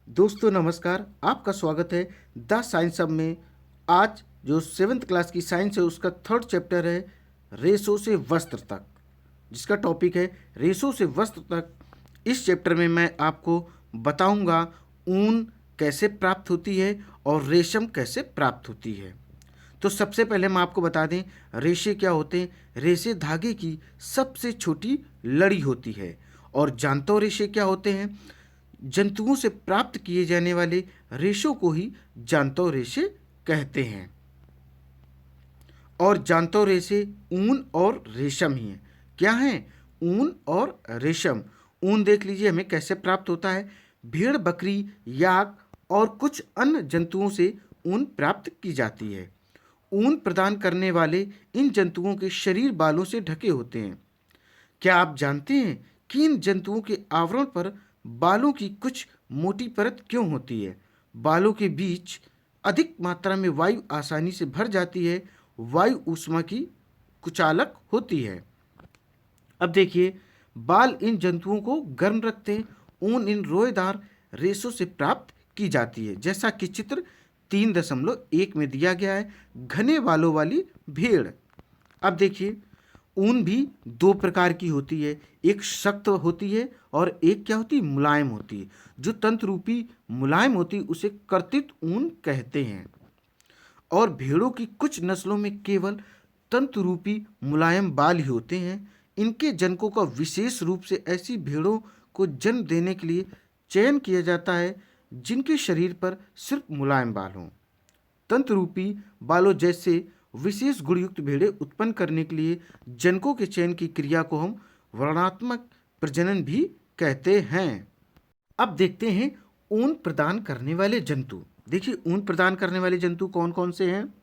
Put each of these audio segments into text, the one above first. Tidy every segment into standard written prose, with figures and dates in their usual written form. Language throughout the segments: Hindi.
दोस्तों नमस्कार, आपका स्वागत है द साइंस अब में। आज जो 7th क्लास की साइंस है उसका 3rd चैप्टर है रेशों से वस्त्र तक, जिसका टॉपिक है रेशों से वस्त्र तक। इस चैप्टर में मैं आपको बताऊंगा ऊन कैसे प्राप्त होती है और रेशम कैसे प्राप्त होती है। तो सबसे पहले हम आपको बता दें रेशे क्या होते हैं। रेशे धागे की सबसे छोटी लड़ी होती है। और जानते हो रेशे क्या होते हैं? जंतुओं से प्राप्त किए जाने वाले रेशों को ही जांतव रेशे कहते हैं। और जांतव रेशे ऊन और रेशम ही हैं। क्या हैं? ऊन और रेशम। ऊन देख लीजिए हमें कैसे प्राप्त होता है। भेड़, बकरी, याक और कुछ अन्य जंतुओं से ऊन प्राप्त की जाती है। ऊन प्रदान करने वाले इन जंतुओं के शरीर बालों से ढके होते हैं। क्या आप जानते हैं कि इन जंतुओं के आवरण पर बालों की कुछ मोटी परत क्यों होती है? बालों के बीच अधिक मात्रा में वायु आसानी से भर जाती है। वायु ऊष्मा की कुचालक होती है। अब देखिए, बाल इन जंतुओं को गर्म रखते हैं। ऊन इन रोएदार रेशों से प्राप्त की जाती है, जैसा कि चित्र 3.1 में दिया गया है। घने बालों वाली भेड़। अब देखिए, ऊन भी दो प्रकार की होती है। एक सख्त होती है और एक क्या होती है? मुलायम होती है। जो तंत्र रूपी मुलायम होती है उसे कर्तित ऊन कहते हैं। और भेड़ों की कुछ नस्लों में केवल तंतु रूपी मुलायम बाल ही होते हैं। इनके जनकों का विशेष रूप से ऐसी भेड़ों को जन्म देने के लिए चयन किया जाता है जिनके शरीर पर सिर्फ मुलायम बाल हों। तंतु रूपी बालों जैसे विशेष गुणयुक्त भेड़ें उत्पन्न करने के लिए जनकों के चयन की क्रिया को हम वर्णात्मक प्रजनन भी कहते हैं। अब देखते हैं ऊन प्रदान करने वाले जंतु। देखिए, ऊन प्रदान करने वाले जंतु कौन कौन से हैं।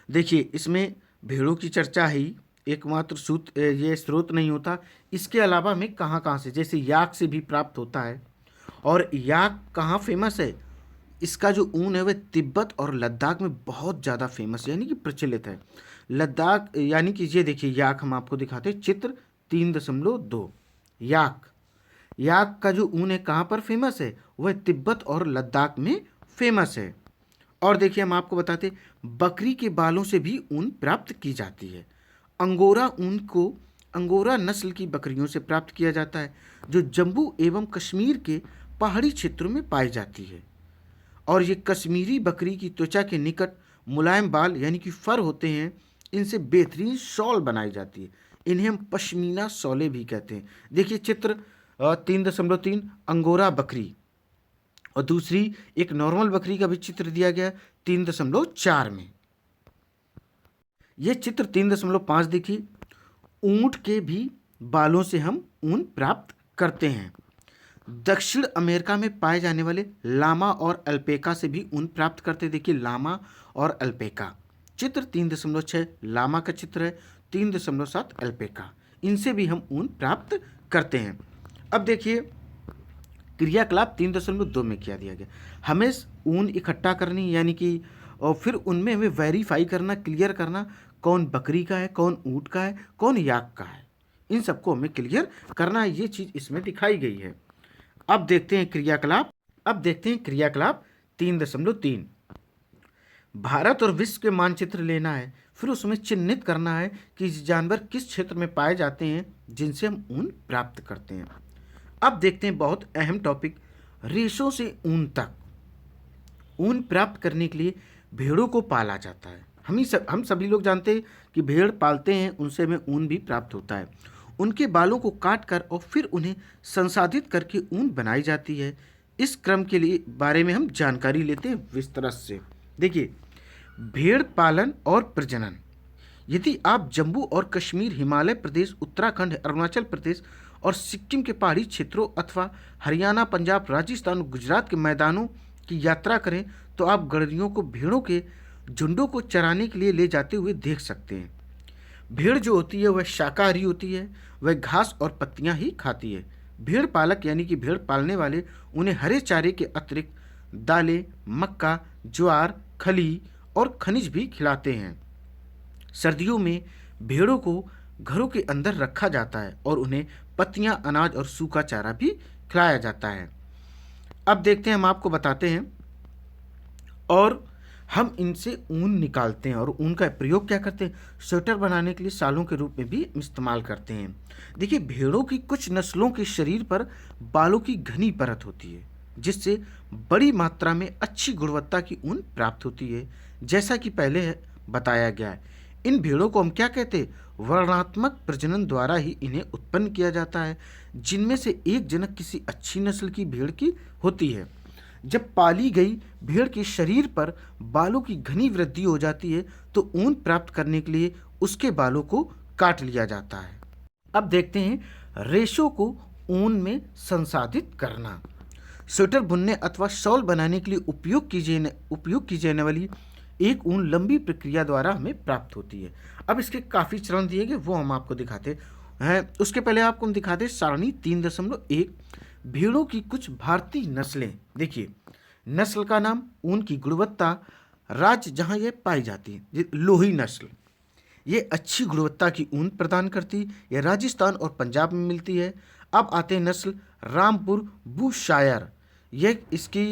देखिए, इसमें भेड़ों की चर्चा ही एकमात्र ये स्रोत नहीं होता। इसके अलावा हमें कहाँ कहाँ से, जैसे याक से भी प्राप्त होता है। और याक कहाँ फेमस है? इसका जो ऊन है वह तिब्बत और लद्दाख में बहुत ज़्यादा फेमस यानी कि प्रचलित है। लद्दाख यानी कि ये देखिए, याक हम आपको दिखाते हैं, चित्र 3.2। याक याक का जो ऊन है कहाँ पर फेमस है? वह तिब्बत और लद्दाख में फेमस है। और देखिए, हम आपको बताते बकरी के बालों से भी ऊन प्राप्त की जाती है। अंगोरा ऊन को अंगोरा नस्ल की बकरियों से प्राप्त किया जाता है, जो जम्मू एवं कश्मीर के पहाड़ी क्षेत्रों में पाई जाती है। और ये कश्मीरी बकरी की त्वचा के निकट मुलायम बाल यानी कि फर होते हैं। इनसे बेहतरीन शॉल बनाई जाती है। इन्हें हम पश्मीना शॉले भी कहते हैं। देखिए, चित्र 3.3 अंगोरा बकरी। और दूसरी एक नॉर्मल बकरी का भी चित्र दिया गया 3.4 में। यह चित्र 3.5 देखिए। ऊंट के भी बालों से हम ऊन प्राप्त करते हैं। दक्षिण अमेरिका में पाए जाने वाले लामा और अल्पेका से भी ऊन प्राप्त करते। देखिए, लामा और अल्पेका। चित्र 3.6 लामा का चित्र है, 3.7 अल्पेका। इनसे भी हम ऊन प्राप्त करते हैं। अब देखिए, क्रियाकलाप 3.2 में क्या दिया गया। हमें ऊन इकट्ठा करनी यानी कि और फिर उनमें हमें वेरीफाई करना, क्लियर करना, कौन बकरी का है, कौन ऊँट का है, कौन याक का है। इन सबको हमें क्लियर करना है। ये चीज़ इसमें दिखाई गई है। अब देखते हैं क्रियाकलाप 3.3। भारत और विश्व के मानचित्र लेना है, फिर उसमें चिन्हित करना है कि जानवर किस क्षेत्र में पाए जाते हैं जिनसे हम ऊन प्राप्त करते हैं। अब देखते हैं बहुत अहम टॉपिक, रेशों से ऊन तक। ऊन प्राप्त करने के लिए भेड़ों को पाला जाता है। हम सभी लोग जानते हैं कि भेड़ पालते हैं, उनसे हमें ऊन भी प्राप्त होता है। उनके बालों को काट कर और फिर उन्हें संसाधित करके ऊन बनाई जाती है। इस क्रम के लिए बारे में हम जानकारी लेते हैं विस्तार से। देखिए, भेड़ पालन और प्रजनन। यदि आप जम्मू और कश्मीर, हिमालय प्रदेश, उत्तराखंड, अरुणाचल प्रदेश और सिक्किम के पहाड़ी क्षेत्रों अथवा हरियाणा, पंजाब, राजस्थान और गुजरात के मैदानों की यात्रा करें तो आप गड़रियों को भेड़ों के झुंडों को चराने के लिए ले जाते हुए देख सकते हैं। भेड़ जो होती है वह शाकाहारी होती है, वह घास और पत्तियां ही खाती है। भेड़ पालक यानी कि भेड़ पालने वाले उन्हें हरे चारे के अतिरिक्त दालें, मक्का, ज्वार, खली और खनिज भी खिलाते हैं। सर्दियों में भेड़ों को घरों के अंदर रखा जाता है और उन्हें पत्तियां, अनाज और सूखा चारा भी खिलाया जाता है। अब देखते हैं, हम आपको बताते हैं, और हम इनसे ऊन निकालते हैं और ऊन का प्रयोग क्या करते हैं, स्वेटर बनाने के लिए शालों के रूप में भी इस्तेमाल करते हैं। देखिए, भेड़ों की कुछ नस्लों के शरीर पर बालों की घनी परत होती है, जिससे बड़ी मात्रा में अच्छी गुणवत्ता की ऊन प्राप्त होती है। जैसा कि पहले बताया गया है, इन भेड़ों को हम क्या कहते हैं, वर्णात्मक प्रजनन द्वारा ही इन्हें उत्पन्न किया जाता है, जिनमें से एक जनक किसी अच्छी नस्ल की भेड़ की होती है। जब पाली गई भेड़ के शरीर पर बालों की घनी वृद्धि हो जाती है, तो ऊन प्राप्त करने के लिए उसके बालों को काट लिया जाता है। अब देखते हैं रेशों को ऊन में संसाधित करना। स्वेटर बुनने अथवा शॉल बनाने के लिए उपयोग की जाने वाली एक ऊन लंबी प्रक्रिया द्वारा हमें प्राप्त होती है। अब इसके काफ़ी चरण दिए गए, वो हम आपको दिखाते हैं। उसके पहले आपको हम दिखाते हैं सारणी 3.1, भेड़ों की कुछ भारतीय नस्लें। देखिए, नस्ल का नाम, ऊन की गुणवत्ता, राज्य जहाँ ये पाई जाती है, लोही नस्ल, ये अच्छी गुणवत्ता की ऊन प्रदान करती, यह राजस्थान और पंजाब में मिलती है। अब आते हैं नस्ल रामपुर बुशायर, यह इसकी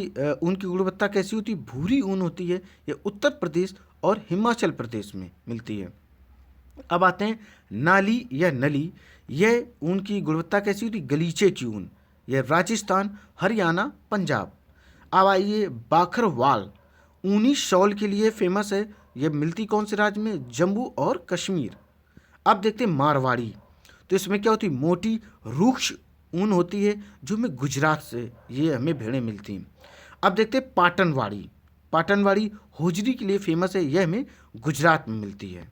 ऊन की गुणवत्ता कैसी होती है, भूरी ऊन होती है, यह उत्तर प्रदेश और हिमाचल प्रदेश में मिलती है। अब आते हैं नाली या नली, यह ऊन की गुणवत्ता कैसी होती है, गलीचे की ऊन, यह राजस्थान, हरियाणा, पंजाब। अब आइए बाखरवाल, ऊनी शॉल के लिए फेमस है, यह मिलती कौन से राज्य में, जम्मू और कश्मीर। अब देखते हैं मारवाड़ी, तो इसमें क्या होती है, मोटी रूक्ष ऊन होती है, जो हमें गुजरात से ये हमें भेड़ें मिलती हैं। अब देखते हैं पाटनवाड़ी, पाटनवाड़ी होजरी के लिए फेमस है, यह हमें गुजरात में मिलती है।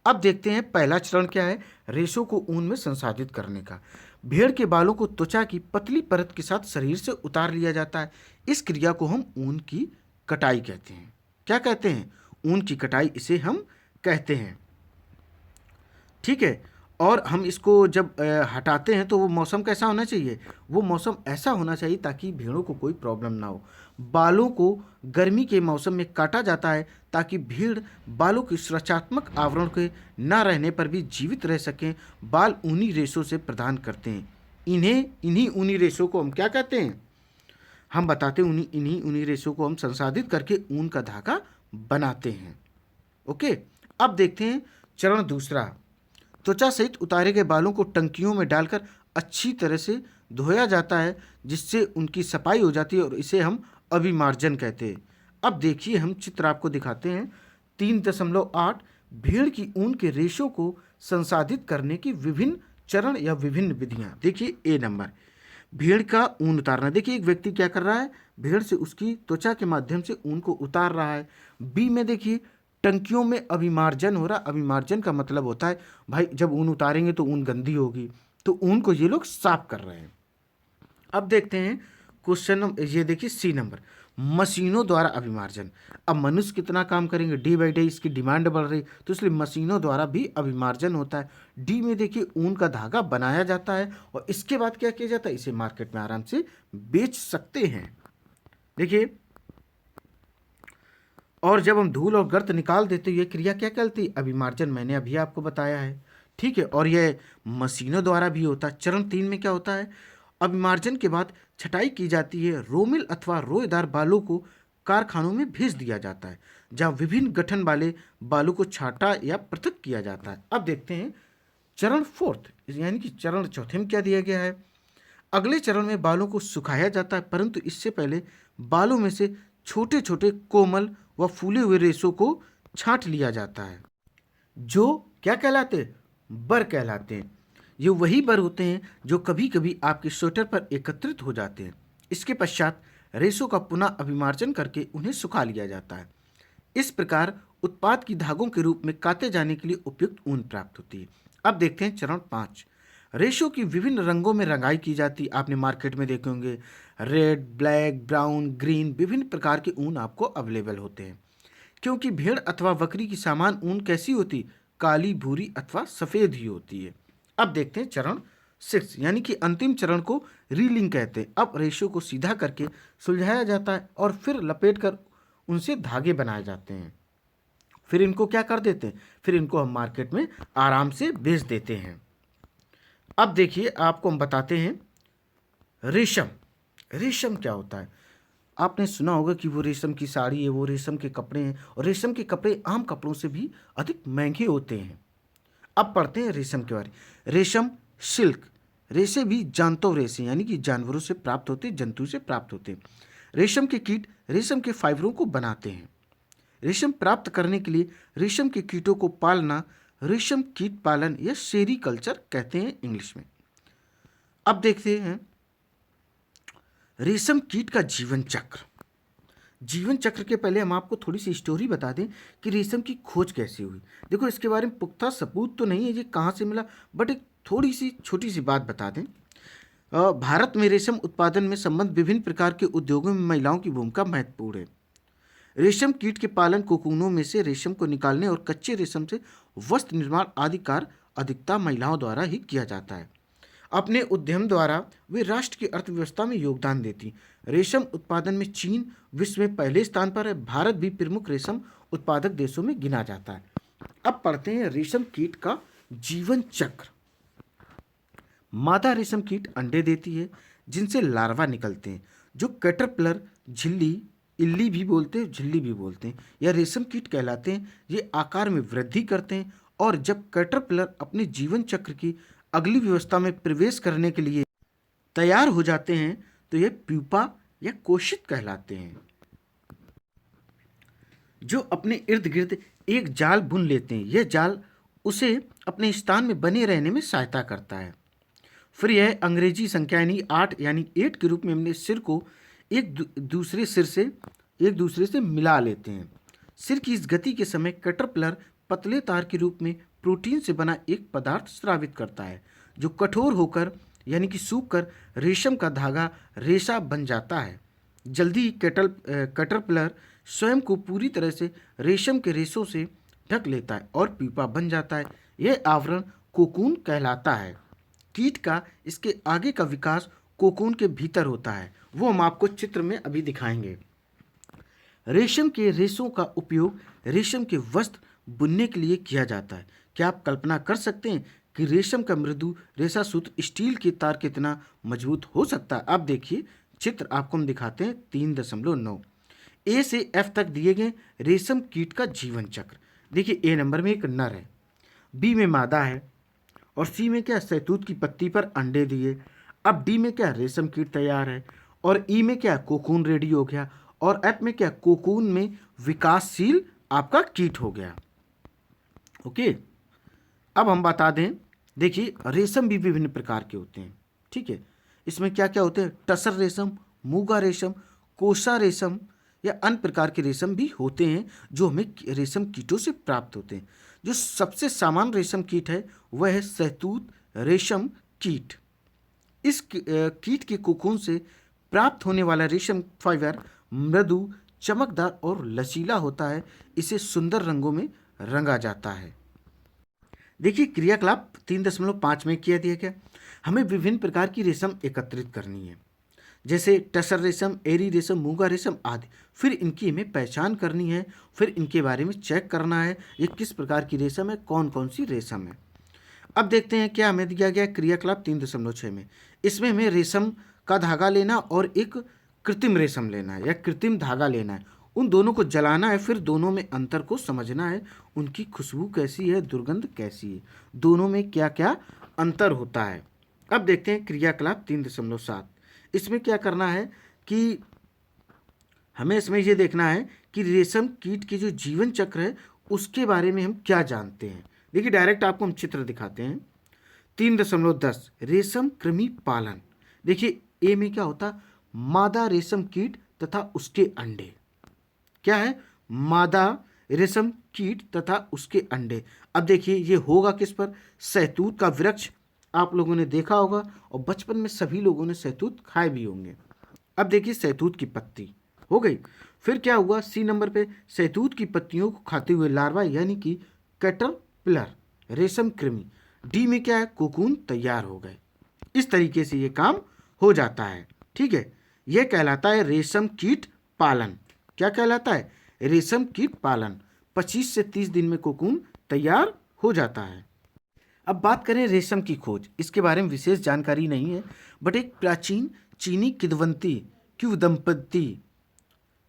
अब देखते हैं पहला चरण क्या है, रेशों को ऊन में संसाधित करने का। भेड़ के बालों को त्वचा की पतली परत के साथ शरीर से उतार लिया जाता है। इस क्रिया को हम ऊन की कटाई कहते हैं। क्या कहते हैं, ऊन की कटाई इसे हम कहते हैं। ठीक है, और हम इसको जब हटाते हैं तो वो मौसम कैसा होना चाहिए, वो मौसम ऐसा होना चाहिए ताकि भेड़ों को कोई प्रॉब्लम ना हो। बालों को गर्मी के मौसम में काटा जाता है ताकि भीड़ बालों के सुरक्षात्मक आवरण के न रहने पर भी जीवित रह सकें। बाल ऊनी रेशों से प्रदान करते हैं। इन्हीं ऊनी रेशों को हम क्या कहते हैं, हम बताते हैं, इन्हीं ऊनी रेशों को हम संसाधित करके ऊन का धागा बनाते हैं। ओके, अब देखते हैं चरण दूसरा। त्वचा सहित उतारे गए बालों को टंकियों में डालकर अच्छी तरह से धोया जाता है, जिससे उनकी सफाई हो जाती है, और इसे हम अभिमार्जन कहते हैं। अब देखिए, हम चित्र आपको दिखाते हैं 3.8, भेड़ की ऊन के रेशों को संसाधित करने की विभिन्न चरण या विभिन्न विधियां। देखिए, ए नंबर, भेड़ का ऊन उतारना। देखिए, एक व्यक्ति क्या कर रहा है, भेड़ से उसकी त्वचा के माध्यम से ऊन को उतार रहा है। बी में देखिए, टंकियों में अभिमार्जन हो रहा। अभिमार्जन का मतलब होता है, भाई जब ऊन उतारेंगे तो ऊन गंदी होगी, तो ऊन को ये लोग साफ कर रहे हैं। अब देखते हैं क्वेश्चन, ये देखिए सी नंबर, मशीनों द्वारा अभिमार्जन। अब मनुष्य कितना काम करेंगे, डे बाई डे इसकी डिमांड बढ़ रही, तो इसलिए मशीनों द्वारा भी अभिमार्जन होता है। डी में देखिए, ऊन का धागा बनाया जाता है, और इसके बाद क्या किया जाता है, इसे मार्केट में आराम से बेच सकते हैं। देखिए, और जब हम धूल और गर्त निकाल देते हैं, ये क्रिया क्या कहलाती है, अभिमार्जन। मैंने अभी आपको बताया है। ठीक है, और यह मशीनों द्वारा भी होता है। चरण 3 में क्या होता है, अभिमार्जन के बाद छटाई की जाती है। रोमिल अथवा रोएदार बालों को कारखानों में भेज दिया जाता है, जहाँ विभिन्न गठन वाले बालों को छाटा या पृथक किया जाता है। अब देखते हैं चरण 4, यानी कि चरण चौथे में क्या दिया गया है। अगले चरण में बालों को सुखाया जाता है, परंतु इससे पहले बालों में से छोटे छोटे कोमल व फूले हुए रेशों को छांट लिया जाता है, जो क्या कहलाते हैं, बर कहलाते हैं। ये वही बर होते हैं जो कभी कभी आपके स्वेटर पर एकत्रित हो जाते हैं। इसके पश्चात रेशों का पुनः अभिमार्जन करके उन्हें सुखा लिया जाता है। इस प्रकार उत्पाद की धागों के रूप में काते जाने के लिए उपयुक्त ऊन प्राप्त होती है। अब देखते हैं चरण 5, रेशों की विभिन्न रंगों में रंगाई की जाती। आपने मार्केट में देखे होंगे, रेड, ब्लैक, ब्राउन, ग्रीन, विभिन्न प्रकार के ऊन आपको अवेलेबल होते हैं। क्योंकि भेड़ अथवा बकरी की सामान्य ऊन कैसी होती, काली, भूरी अथवा सफ़ेद ही होती है। अब देखते हैं चरण 6, यानी कि अंतिम चरण को रीलिंग कहते हैं। अब रेशों को सीधा करके सुलझाया जाता है और फिर लपेट कर उनसे धागे बनाए जाते हैं। फिर इनको क्या कर देते हैं, फिर इनको हम मार्केट में आराम से बेच देते हैं। अब देखिए, आपको हम बताते हैं रेशम। रेशम क्या होता है? आपने सुना होगा कि वो रेशम की साड़ी है, वो रेशम के कपड़े हैं, और रेशम के कपड़े आम कपड़ों से भी अधिक महंगे होते हैं। अब पढ़ते हैं रेशम के बारे में। रेशम, सिल्क, रेशे भी जांतव रेशे यानी कि जानवरों से प्राप्त होते, जंतु से प्राप्त होते। रेशम के कीट रेशम के फाइबरों को बनाते हैं। रेशम प्राप्त करने के लिए रेशम के कीटों को पालना रेशम कीट पालन या सेरीकल्चर कहते हैं इंग्लिश में। अब देखते हैं रेशम कीट का जीवन चक्र। जीवन चक्र के पहले हम आपको थोड़ी सी स्टोरी बता दें कि रेशम की खोज कैसे हुई। देखो, इसके बारे में पुख्ता सबूत तो नहीं है ये कहाँ से मिला, बट एक थोड़ी सी छोटी सी बात बता दें। भारत में रेशम उत्पादन में संबंध विभिन्न प्रकार के उद्योगों में महिलाओं की भूमिका महत्वपूर्ण है। रेशम कीट के पालन, कोकूनों में से रेशम को निकालने और कच्चे रेशम से वस्त्र निर्माण आदि कार्य अधिकता महिलाओं द्वारा ही किया जाता है। अपने उद्यम द्वारा वे राष्ट्र की अर्थव्यवस्था में योगदान देती। रेशम उत्पादन में चीन विश्व में पहले स्थान पर है। भारत भी प्रमुख रेशम उत्पादक देशों में गिना जाता है। अब पढ़ते हैं रेशम कीट का जीवन चक्र। मादा रेशम कीट अंडे देती है जिनसे लार्वा निकलते हैं, जो कैटरपिलर, झिल्ली, इल्ली भी बोलते हैं, झिल्ली भी बोलते हैं, या रेशम कीट कहलाते हैं। ये आकार में वृद्धि करते हैं और जब कैटरपिलर अपने जीवन चक्र की अगली व्यवस्था में प्रवेश करने के लिए तैयार हो जाते हैं तो ये प्यूपा या कोशित कहलाते हैं, जो अपने इर्द गिर्द एक जाल बुन लेते हैं। यह जाल उसे अपने स्थान में बने रहने में सहायता करता है। फिर यह अंग्रेजी संख्या यानी 8 यानी 8 के रूप में अपने सिर को एक दूसरे से मिला लेते हैं। सिर की इस गति के समय कैटरपिलर पतले तार के रूप में प्रोटीन से बना एक पदार्थ स्रावित करता है, जो कठोर होकर यानी कि सूख कर रेशम का धागा रेशा बन जाता है। जल्दी ही कैटरपिलर स्वयं को पूरी तरह से रेशम के रेशों से ढक लेता है और प्यूपा बन जाता है। यह आवरण कोकून कहलाता है। कीट का इसके आगे का विकास कोकून के भीतर होता है, वो हम आपको चित्र में अभी दिखाएंगे। रेशम के रेशों का उपयोग रेशम के वस्त्र बुनने के लिए किया जाता है। क्या आप कल्पना कर सकते हैं कि रेशम का मृदु रेशा सूत्र स्टील के तार कितना मजबूत हो सकता है? अब देखिए चित्र आपको हम दिखाते हैं 3.9 ए से एफ तक दिए गए रेशम कीट का जीवन चक्र। देखिए, ए नंबर में एक नर है, बी में मादा है, और सी में क्या, शहतूत की पत्ती पर अंडे दिए। अब डी में क्या, रेशम कीट तैयार है, और ई में क्या, कोकून रेडी हो गया, और एफ में क्या, कोकून में विकासशील आपका कीट हो गया। ओके, अब हम बता दें, देखिए रेशम भी विभिन्न प्रकार के होते हैं। ठीक है, इसमें क्या क्या होते हैं, टसर रेशम, मूगा रेशम, कोसा रेशम या अन्य प्रकार के रेशम भी होते हैं जो हमें रेशम कीटों से प्राप्त होते हैं। जो सबसे सामान्य रेशम कीट है वह है शहतूत रेशम कीट। इस कीट के कोकून से प्राप्त होने वाला रेशम फाइबर मृदु, चमकदार और लचीला होता है। इसे सुंदर रंगों में रंगा जाता है। देखिए, क्रियाकलाप 3.5 में किया दिया गया। हमें विभिन्न प्रकार की रेशम एकत्रित करनी है, जैसे टसर रेशम, एरी रेशम, मूंगा रेशम आदि। फिर इनकी हमें पहचान करनी है, फिर इनके बारे में चेक करना है ये किस प्रकार की रेशम है, कौन कौन सी रेशम है। अब देखते हैं क्या हमें दिया गया क्रियाकलाप 3.6 में। इसमें हमें रेशम का धागा लेना और एक कृत्रिम रेशम लेना है या कृत्रिम धागा लेना है। उन दोनों को जलाना है, फिर दोनों में अंतर को समझना है, उनकी खुशबू कैसी है, दुर्गंध कैसी है, दोनों में क्या क्या अंतर होता है। अब देखते हैं क्रियाकलाप 3.7। इसमें क्या करना है कि हमें इसमें ये देखना है कि रेशम कीट के जो जीवन चक्र है उसके बारे में हम क्या जानते हैं। देखिए, डायरेक्ट आपको हम चित्र दिखाते हैं। 3.10 रेशम कृमि पालन। देखिए, ए में क्या होता, मादा रेशम कीट तथा उसके अंडे। क्या है, मादा रेशम कीट तथा उसके अंडे। अब देखिए ये होगा किस पर, शहतूत का वृक्ष आप लोगों ने देखा होगा और बचपन में सभी लोगों ने शहतूत खाए भी होंगे। अब देखिए शहतूत की पत्ती हो गई। फिर क्या हुआ, सी नंबर पे शहतूत की पत्तियों को खाते हुए लार्वा यानी कि कैटरपिलर रेशम कृमि। डी में क्या है, कोकून तैयार हो गए। इस तरीके से ये काम हो जाता है। ठीक है, यह कहलाता है रेशम कीट पालन। क्या कहलाता है, रेशम कीट पालन। 25 से 30 दिन में कोकून तैयार हो जाता है। अब बात करें रेशम की खोज। इसके बारे में विशेष जानकारी नहीं है, बट एक प्राचीन चीनी किंवदंती,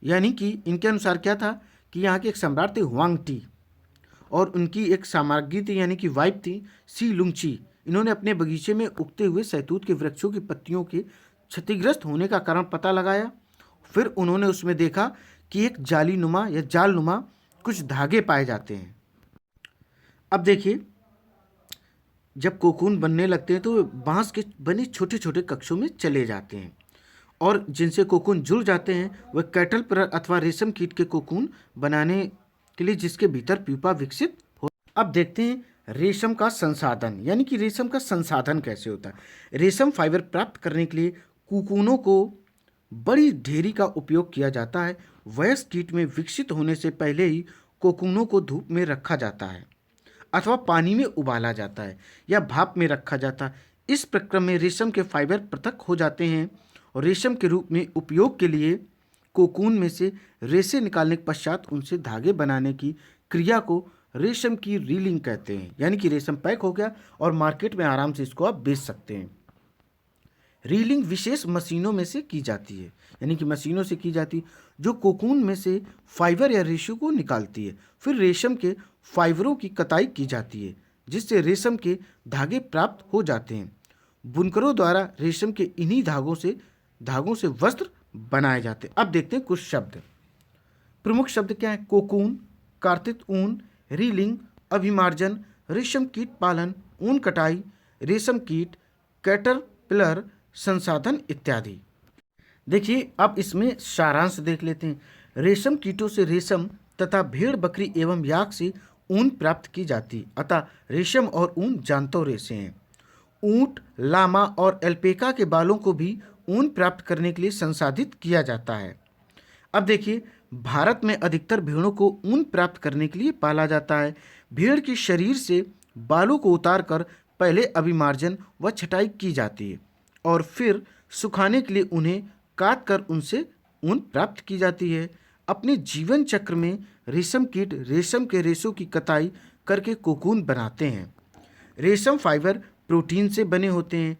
यानी कि इनके अनुसार क्या था कि यहाँ के एक सम्राट थे हुआंग टी और उनकी एक साम्राज्ञी थी यानी कि वाइफ थी सी लुंगची। इन्होंने अपने बगीचे में उगते हुए सहतूत के वृक्षों की पत्तियों के क्षतिग्रस्त होने का कारण पता लगाया। फिर उन्होंने उसमें देखा कि एक जालीनुमा या जालनुमा कुछ धागे पाए जाते हैं। अब देखिए, जब कोकून बनने लगते हैं तो वे बांस के बने छोटे छोटे कक्षों में चले जाते हैं और जिनसे कोकून जुड़ जाते हैं वह कैटरपिलर अथवा रेशम कीट के कोकून बनाने के लिए जिसके भीतर प्यूपा विकसित हो। अब देखते हैं रेशम का संसाधन, यानी कि रेशम का संसाधन कैसे होता है। रेशम फाइबर प्राप्त करने के लिए कोकूनों को बड़ी ढेरी का उपयोग किया जाता है। वयस्क कीट में विकसित होने से पहले ही कोकूनों को धूप में रखा जाता है अथवा पानी में उबाला जाता है या भाप में रखा जाता है। इस प्रक्रिया में रेशम के फाइबर पृथक हो जाते हैं और रेशम के रूप में उपयोग के लिए कोकून में से रेशे निकालने के पश्चात उनसे धागे बनाने की क्रिया को रेशम की रीलिंग कहते हैं। यानी कि रेशम पैक हो गया और मार्केट में आराम से इसको आप बेच सकते हैं। रीलिंग विशेष मशीनों में से की जाती है, यानी कि मशीनों से की जाती है जो कोकून में से फाइबर या रेशे को निकालती है। फिर रेशम के फाइबरों की कताई की जाती है जिससे रेशम के धागे प्राप्त हो जाते हैं। बुनकरों द्वारा रेशम के इन्हीं धागों से वस्त्र बनाए जाते हैं। अब देखते हैं कुछ शब्द। प्रमुख शब्द क्या है? कोकून, कार्तिक ऊन, रीलिंग, अभिमार्जन, रेशम कीट पालन, ऊन कटाई, रेशम कीट, कैटरपिलर, संसाधन इत्यादि। देखिए, अब इसमें सारांश देख लेते हैं। रेशम कीटों से रेशम तथा भेड़ बकरी एवं याक से ऊन प्राप्त की जाती, अतः रेशम और ऊन जानतो रेशे हैं। ऊंट, लामा और एल्पेका के बालों को भी ऊन प्राप्त करने के लिए संसाधित किया जाता है। अब देखिए, भारत में अधिकतर भेड़ों को ऊन प्राप्त करने के लिए पाला जाता है। भेड़ के शरीर से बालों को उतारकर पहले अभिमार्जन व छटाई की जाती है और फिर सुखाने के लिए उन्हें काट कर उनसे ऊन प्राप्त की जाती है। अपने जीवन चक्र में रेशम कीट रेशम के रेशों की कताई करके कोकून बनाते हैं। रेशम फाइबर प्रोटीन से बने होते हैं।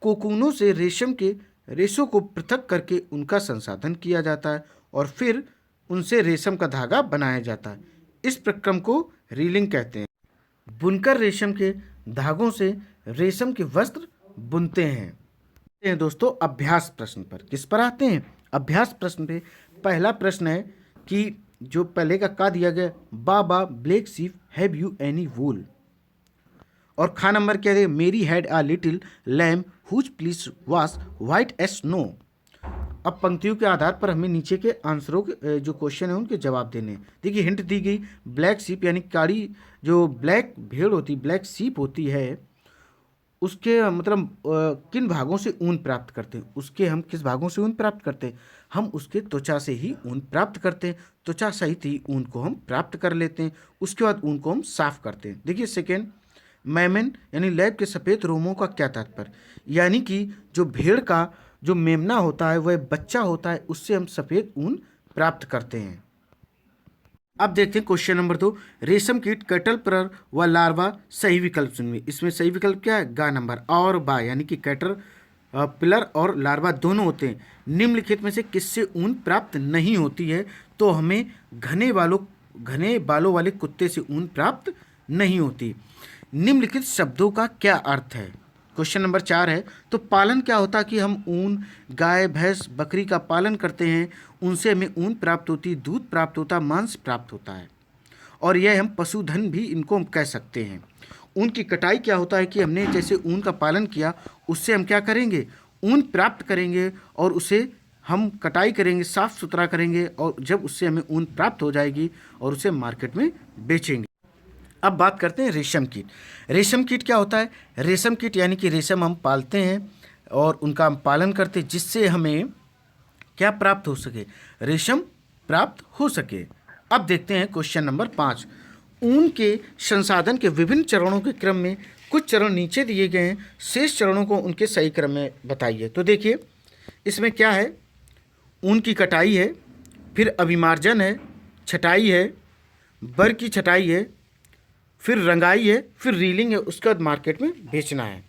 कोकूनों से रेशम के रेशों को पृथक करके उनका संसाधन किया जाता है और फिर उनसे रेशम का धागा बनाया जाता है। इस प्रक्रम को रीलिंग कहते हैं। बुनकर रेशम के धागों से रेशम के वस्त्र बुनते हैं। दोस्तों, अभ्यास प्रश्न पर किस पर आते हैं? अभ्यास प्रश्न पे पहला प्रश्न है कि जो पहले का दिया गया, baa baa black sheep have you any wool, और खा नंबर क्या है? Mary had a little lamb whose fleece was white as snow. अब पंक्तियों के आधार पर हमें नीचे के आंसरों के जो क्वेश्चन है उनके जवाब देने। देखिए, हिंट दी गई ब्लैक शीप यानी काली जो ब्लैक भेड़ होती, ब्लैक शीप होती है, उसके मतलब किन भागों से ऊन प्राप्त करते हैं? उसके हम किस भागों से ऊन प्राप्त करते हैं? हम उसके त्वचा से ही ऊन प्राप्त करते हैं। त्वचा सहित ही ऊन को हम प्राप्त कर लेते हैं। उसके बाद ऊन को हम साफ करते हैं। देखिए सेकेंड, मैमन यानी लैब के सफ़ेद रोमों का क्या तात्पर्य? यानी कि जो भेड़ का जो मेमना होता है वह बच्चा होता है, उससे हम सफ़ेद ऊन प्राप्त करते हैं। अब देखते हैं क्वेश्चन नंबर 2, रेशम कीट, कैटरपिलर व लार्वा सही विकल्प चुनिए। इसमें सही विकल्प क्या है? गा नंबर और बा, यानी कि कैटरपिलर और लार्वा दोनों होते हैं। निम्नलिखित में से किससे ऊन प्राप्त नहीं होती है? तो हमें घने बालों वाले कुत्ते से ऊन प्राप्त नहीं होती। निम्नलिखित शब्दों का क्या अर्थ है? क्वेश्चन नंबर 4 है, तो पालन क्या होता है कि हम ऊन गाय भैंस बकरी का पालन करते हैं, उनसे हमें ऊन प्राप्त होती, दूध प्राप्त होता, मांस प्राप्त होता है, और यह हम पशुधन भी इनको हम कह सकते हैं। ऊन की कटाई क्या होता है कि हमने जैसे ऊन का पालन किया, उससे हम क्या करेंगे? ऊन प्राप्त करेंगे और उसे हम कटाई करेंगे, साफ़ सुथरा करेंगे, और जब उससे हमें ऊन प्राप्त हो जाएगी और उसे मार्केट में बेचेंगे। अब बात करते हैं रेशम कीट। रेशम कीट क्या होता है? रेशम कीट यानी कि रेशम हम पालते हैं और उनका हम पालन करते हैं जिससे हमें क्या प्राप्त हो सके? रेशम प्राप्त हो सके। अब देखते हैं क्वेश्चन नंबर 5, ऊन के संसाधन के विभिन्न चरणों के क्रम में कुछ चरण नीचे दिए गए हैं, शेष चरणों को उनके सही क्रम में बताइए। तो देखिए, इसमें क्या है? ऊन की कटाई है, फिर अभिमार्जन है, छटाई है, बर की छटाई है, फिर रंगाई है, फिर रीलिंग है, उसके बाद मार्केट में बेचना है।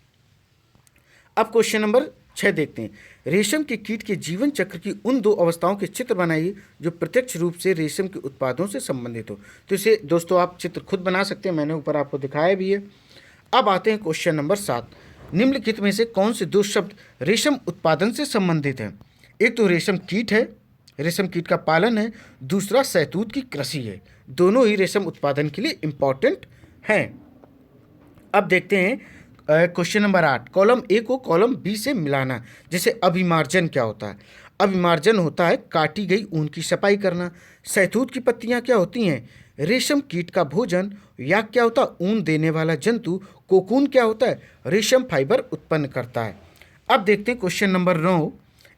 अब क्वेश्चन नंबर 6 देखते हैं, रेशम के कीट के जीवन चक्र की उन 2 अवस्थाओं के चित्र बनाइए जो प्रत्यक्ष रूप से रेशम के उत्पादों से संबंधित हो। तो इसे दोस्तों आप चित्र खुद बना सकते हैं, मैंने ऊपर आपको दिखाया भी है। अब आते हैं क्वेश्चन नंबर 7, निम्नलिखित में से कौन से 2 शब्द रेशम उत्पादन से संबंधित हैं? एक तो रेशम कीट है, रेशम कीट का पालन है, दूसरा शहतूत की कृषि है। दोनों ही रेशम उत्पादन के लिए इम्पॉर्टेंट हैं। अब देखते हैं क्वेश्चन नंबर 8, कॉलम ए को कॉलम बी से मिलाना। जैसे अभिमार्जन क्या होता है? अभिमार्जन होता है काटी गई ऊन की सफाई करना। शहतूत की पत्तियां क्या होती हैं? रेशम कीट का भोजन। याक क्या होता है? ऊन देने वाला जंतु। कोकून क्या होता है? रेशम फाइबर उत्पन्न करता है। अब देखते हैं क्वेश्चन नंबर 9,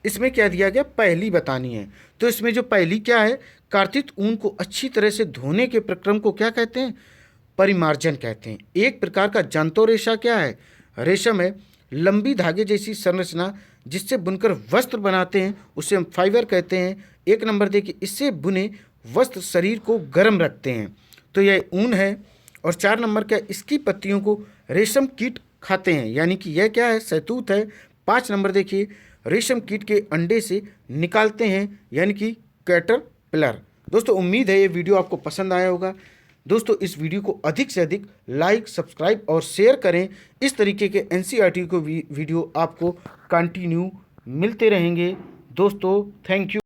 इसमें क्या दिया गया? पहली बतानी है। तो इसमें जो पहली क्या है? कर्तित ऊन को अच्छी तरह से धोने के प्रक्रम को क्या कहते हैं? परिमार्जन कहते हैं। एक प्रकार का जंतु रेशा क्या है? रेशम है। लंबी धागे जैसी संरचना जिससे बुनकर वस्त्र बनाते हैं उसे हम फाइबर कहते हैं। 1 नंबर देखिए, इससे बुने वस्त्र शरीर को गर्म रखते हैं, तो यह ऊन है। और 4 नंबर क्या? इसकी पत्तियों को रेशम कीट खाते हैं, यानी कि यह क्या है? शहतूत है। 5 नंबर देखिए, रेशम कीट के अंडे से निकालते हैं, यानी कि कैटरपिलर। दोस्तों उम्मीद है ये वीडियो आपको पसंद आया होगा। दोस्तों इस वीडियो को अधिक से अधिक लाइक, सब्सक्राइब और शेयर करें। इस तरीके के एनसीईआरटी को वीडियो आपको कंटिन्यू मिलते रहेंगे। दोस्तों थैंक यू।